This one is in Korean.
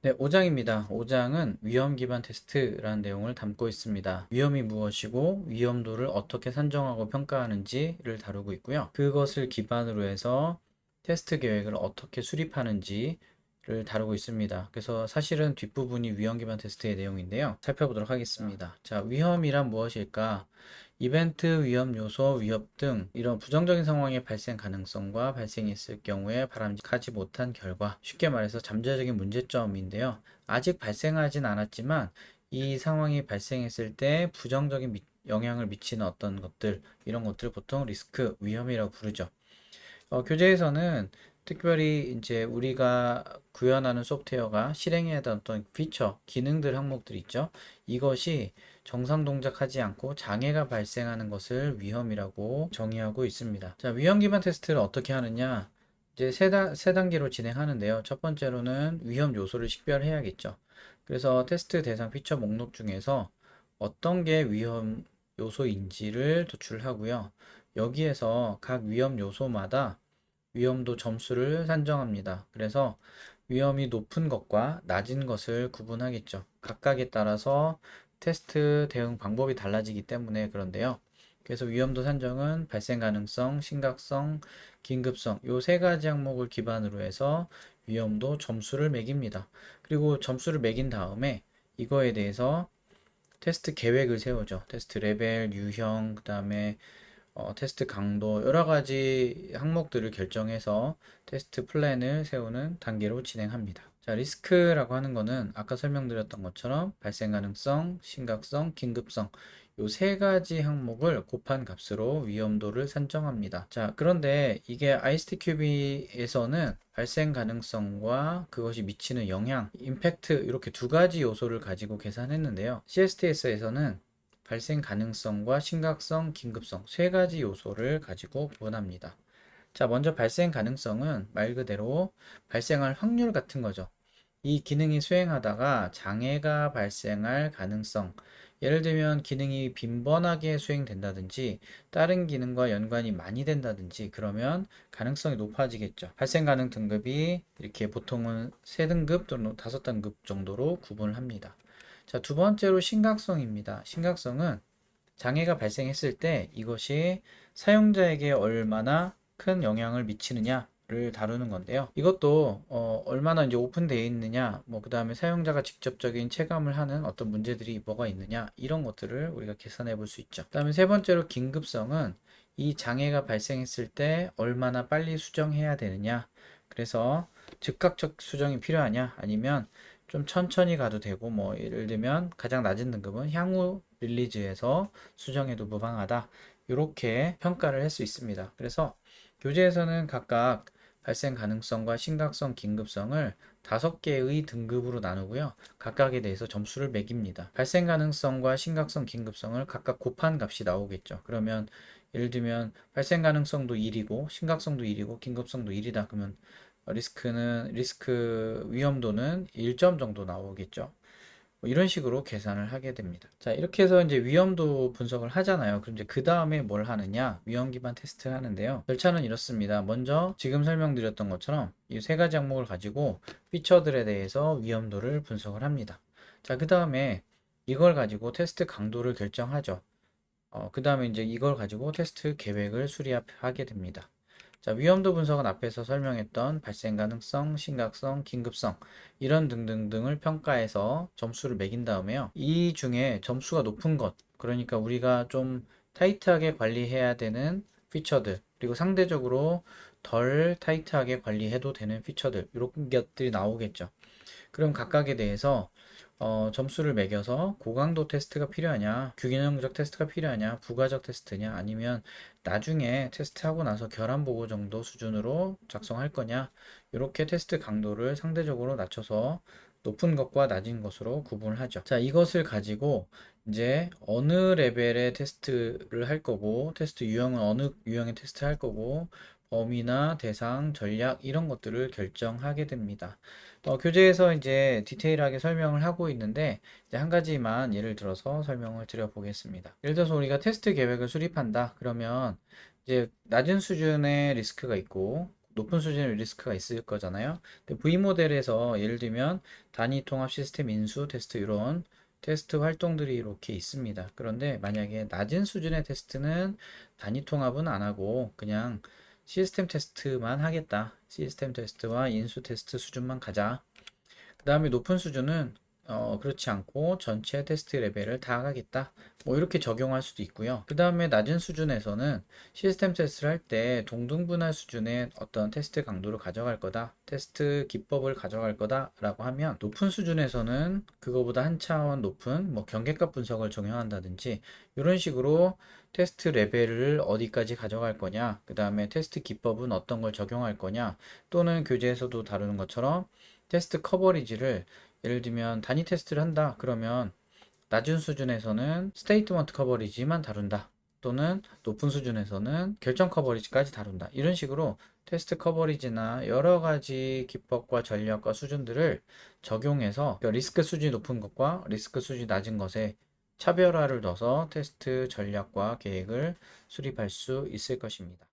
네, 5장입니다. 5장은 위험 기반 테스트라는 내용을 담고 있습니다. 위험이 무엇이고 위험도를 어떻게 산정하고 평가하는지를 다루고 있고요. 그것을 기반으로 해서 테스트 계획을 어떻게 수립하는지를 다루고 있습니다. 그래서 사실은 뒷부분이 위험 기반 테스트의 내용인데요. 살펴보도록 하겠습니다. 자, 위험이란 무엇일까? 이벤트, 위험 요소, 위협 등 이런 부정적인 상황의 발생 가능성과 발생했을 경우에 바람직하지 못한 결과, 쉽게 말해서 잠재적인 문제점인데요. 아직 발생하진 않았지만 이 상황이 발생했을 때 부정적인 영향을 미치는 어떤 것들, 이런 것들을 보통 리스크, 위험이라고 부르죠. 교재에서는 특별히 이제 우리가 구현하는 소프트웨어가 실행해야 하는 어떤 피처, 기능들 항목들 있죠. 이것이 정상 동작하지 않고 장애가 발생하는 것을 위험이라고 정의하고 있습니다. 자, 위험 기반 테스트를 어떻게 하느냐? 이제 세 단계로 진행하는데요. 첫 번째로는 위험 요소를 식별해야겠죠. 그래서 테스트 대상 피처 목록 중에서 어떤 게 위험 요소인지를 도출하고요. 여기에서 각 위험 요소마다 위험도 점수를 산정합니다. 그래서 위험이 높은 것과 낮은 것을 구분하겠죠. 각각에 따라서 테스트 대응 방법이 달라지기 때문에 그런데요. 그래서 위험도 산정은 발생 가능성, 심각성, 긴급성 요 세 가지 항목을 기반으로 해서 위험도 점수를 매깁니다. 그리고 점수를 매긴 다음에 이거에 대해서 테스트 계획을 세우죠. 테스트 레벨, 유형, 그 다음에 테스트 강도 여러 가지 항목들을 결정해서 테스트 플랜을 세우는 단계로 진행합니다. 자, 리스크라고 하는 거는 아까 설명드렸던 것처럼 발생 가능성, 심각성, 긴급성 요 세 가지 항목을 곱한 값으로 위험도를 산정합니다. 자, 그런데 이게 ISTQB에서는 발생 가능성과 그것이 미치는 영향, 임팩트 이렇게 두 가지 요소를 가지고 계산했는데요. CSTS에서는 발생 가능성과 심각성, 긴급성 세 가지 요소를 가지고 구분합니다. 자, 먼저 발생 가능성은 말 그대로 발생할 확률 같은 거죠. 이 기능이 수행하다가 장애가 발생할 가능성, 예를 들면 기능이 빈번하게 수행된다든지 다른 기능과 연관이 많이 된다든지 그러면 가능성이 높아지겠죠. 발생 가능 등급이 이렇게 보통은 3등급 또는 5등급 정도로 구분을 합니다. 자, 두 번째로 심각성입니다. 심각성은 장애가 발생했을 때 이것이 사용자에게 얼마나 큰 영향을 미치느냐를 다루는 건데요. 이것도 얼마나 이제 오픈되어 있느냐, 뭐 그 다음에 사용자가 직접적인 체감을 하는 어떤 문제들이 뭐가 있느냐 이런 것들을 우리가 계산해 볼 수 있죠. 그 다음에 세 번째로 긴급성은 이 장애가 발생했을 때 얼마나 빨리 수정해야 되느냐. 그래서 즉각적 수정이 필요하냐 아니면 좀 천천히 가도 되고 뭐 예를 들면 가장 낮은 등급은 향후 릴리즈에서 수정해도 무방하다 이렇게 평가를 할 수 있습니다. 그래서 교재에서는 각각 발생 가능성과 심각성, 긴급성을 5개의 등급으로 나누고요. 각각에 대해서 점수를 매깁니다. 발생 가능성과 심각성, 긴급성을 각각 곱한 값이 나오겠죠. 그러면 예를 들면 발생 가능성도 1이고 심각성도 1이고 긴급성도 1이다. 그러면 리스크 위험도는 1점 정도 나오겠죠. 뭐 이런 식으로 계산을 하게 됩니다. 자, 이렇게 해서 이제 위험도 분석을 하잖아요. 그럼 이제 그 다음에 뭘 하느냐? 위험 기반 테스트 하는데요. 절차는 이렇습니다. 먼저 지금 설명드렸던 것처럼 이 세 가지 항목을 가지고 피처들에 대해서 위험도를 분석을 합니다. 자, 그 다음에 이걸 가지고 테스트 강도를 결정하죠. 그 다음에 이제 이걸 가지고 테스트 계획을 수립하게 됩니다. 자, 위험도 분석은 앞에서 설명했던 발생 가능성, 심각성, 긴급성 이런 등등등을 평가해서 점수를 매긴 다음에요. 이 중에 점수가 높은 것, 그러니까 우리가 좀 타이트하게 관리해야 되는 피처들, 그리고 상대적으로 덜 타이트하게 관리해도 되는 피처들, 이런 것들이 나오겠죠. 그럼 각각에 대해서 점수를 매겨서 고강도 테스트가 필요하냐, 규균형적 테스트가 필요하냐, 부가적 테스트냐, 아니면 나중에 테스트하고 나서 결함 보고 정도 수준으로 작성할 거냐, 이렇게 테스트 강도를 상대적으로 낮춰서 높은 것과 낮은 것으로 구분을 하죠. 자, 이것을 가지고 이제 어느 레벨의 테스트를 할 거고, 테스트 유형은 어느 유형의 테스트 할 거고, 범위나 대상, 전략 이런 것들을 결정하게 됩니다. 교재에서 이제 디테일하게 설명을 하고 있는데 이제 한 가지만 예를 들어서 설명을 드려 보겠습니다. 예를 들어서 우리가 테스트 계획을 수립한다. 그러면 이제 낮은 수준의 리스크가 있고 높은 수준의 리스크가 있을 거잖아요. 근데 V 모델에서 예를 들면 단위 통합 시스템 인수 테스트 이런 테스트 활동들이 이렇게 있습니다. 그런데 만약에 낮은 수준의 테스트는 단위 통합은 안 하고 그냥 시스템 테스트만 하겠다. 시스템 테스트와 인수 테스트 수준만 가자. 그 다음에 높은 수준은 그렇지 않고 전체 테스트 레벨을 다 하겠다. 뭐 이렇게 적용할 수도 있고요. 그 다음에 낮은 수준에서는 시스템 테스트를 할 때 동등분할 수준의 어떤 테스트 강도를 가져갈 거다. 테스트 기법을 가져갈 거다 라고 하면 높은 수준에서는 그거보다 한 차원 높은 뭐 경계값 분석을 적용한다든지 이런 식으로 테스트 레벨을 어디까지 가져갈 거냐, 그 다음에 테스트 기법은 어떤 걸 적용할 거냐, 또는 교재에서도 다루는 것처럼 테스트 커버리지를 예를 들면 단위 테스트를 한다. 그러면 낮은 수준에서는 스테이트먼트 커버리지만 다룬다. 또는 높은 수준에서는 결정 커버리지까지 다룬다. 이런 식으로 테스트 커버리지나 여러 가지 기법과 전략과 수준들을 적용해서 리스크 수준이 높은 것과 리스크 수준이 낮은 것에 차별화를 넣어서 테스트 전략과 계획을 수립할 수 있을 것입니다.